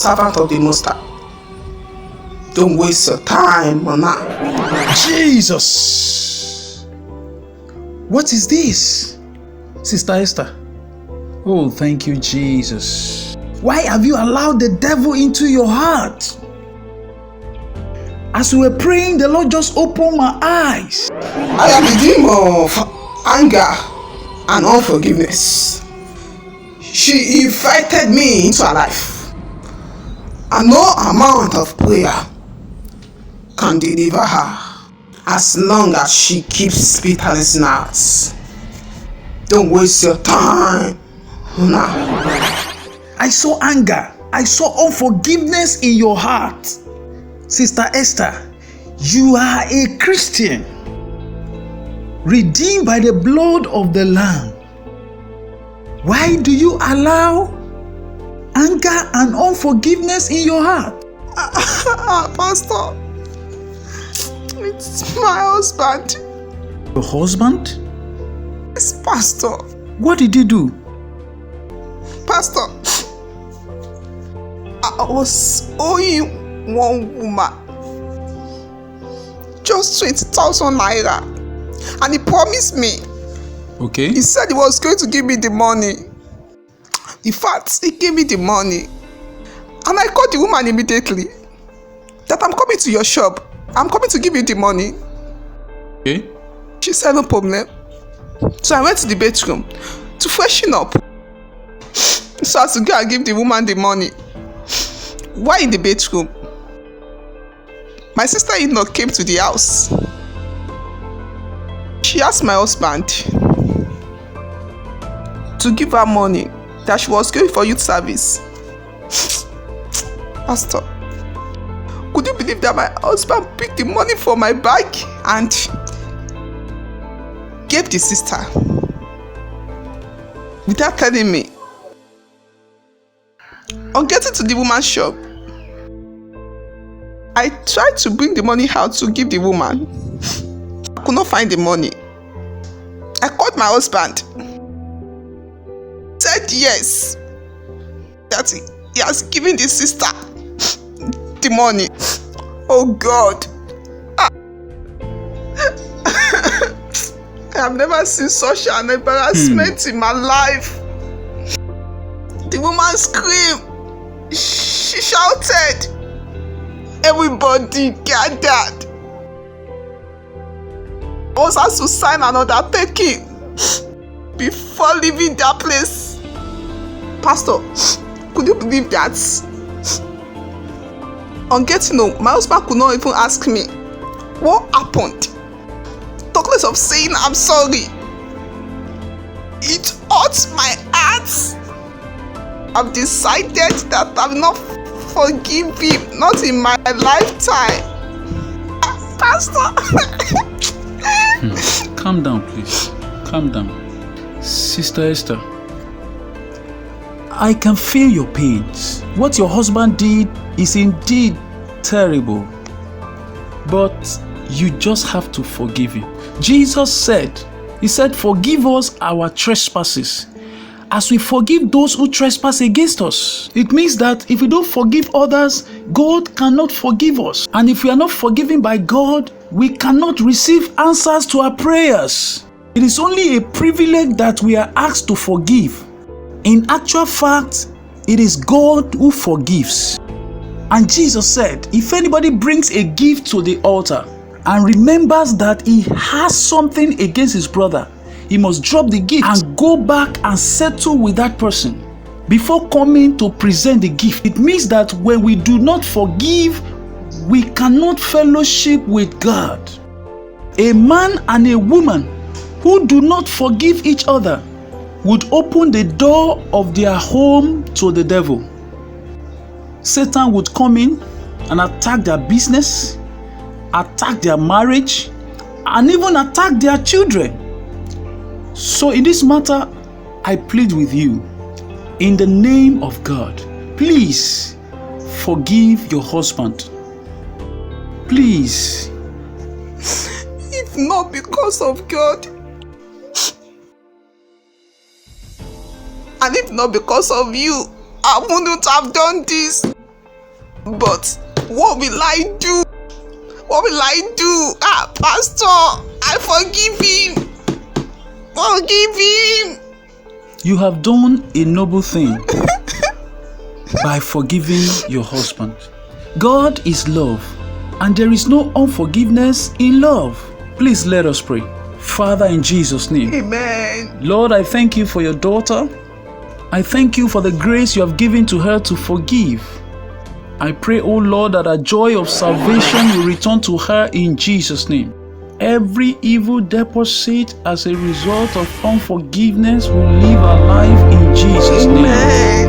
servant of the Most High. Don't waste your time on her. Jesus! What is this? Sister Esther. Oh, thank you, Jesus. Why have you allowed the devil into your heart? As we were praying, the Lord just opened my eyes. I am the demon of anger and unforgiveness. She invited me into her life, and no amount of prayer can deliver her as long as she keeps bitterness in her heart. Don't waste your time now. I saw anger. I saw unforgiveness in your heart. Sister Esther, you are a Christian, redeemed by the blood of the Lamb. Why do you allow anger and unforgiveness in your heart? Pastor, it's my husband. Your husband? Yes, Pastor. What did he do? Pastor, I was owing one woman just 20,000 naira, and he promised me. Okay. He said he was going to give me the money. In fact, he gave me the money, and I called the woman immediately that I'm coming to your shop. I'm coming to give you the money. Okay. She said no problem. So I went to the bedroom to freshen up, so as to go and give the woman the money. While in the bedroom, my sister-in-law came to the house. She asked my husband to give her money that she was going for youth service. Pastor, could you believe that my husband picked the money from my bag and gave the sister without telling me? On getting to the woman's shop, I tried to bring the money out to give the woman. I could not find the money. I called my husband. He said yes, that he has given the sister the money. Oh God. I have never seen such an embarrassment in my life. The woman screamed. She shouted. Everybody gathered. I was asked to sign an undertaking before leaving that place. Pastor, could you believe that? On getting home, my husband could not even ask me what happened. Talk less of saying I'm sorry. It hurts my heart. I've decided that I will not forgive him, not in my lifetime. Pastor. Calm down, please. Calm down. Sister Esther, I can feel your pains. What your husband did is indeed terrible. But you just have to forgive him. Jesus said, He said, forgive us our trespasses as we forgive those who trespass against us. It means that if we don't forgive others, God cannot forgive us. And if we are not forgiven by God, we cannot receive answers to our prayers. It is only a privilege that we are asked to forgive. In actual fact, it is God who forgives. And Jesus said, if anybody brings a gift to the altar and remembers that he has something against his brother, he must drop the gift and go back and settle with that person before coming to present the gift. It means that when we do not forgive, we cannot fellowship with God. A man and a woman who do not forgive each other would open the door of their home to the devil. Satan would come in and attack their business, attack their marriage, and even attack their children. So in this matter, I plead with you, in the name of God, please forgive your husband. Please. If not because of God, and if not because of you, I wouldn't have done this. But what will I do? What will I do? Pastor, I forgive him. Forgive him. You have done a noble thing by forgiving your husband. God is love, and there is no unforgiveness in love. Please let us pray. Father, in Jesus' name. Amen. Lord, I thank you for your daughter. I thank you for the grace you have given to her to forgive. I pray, oh Lord, that a joy of salvation will return to her in Jesus' name. Every evil deposit as a result of unforgiveness will leave her life in Jesus' name. Amen.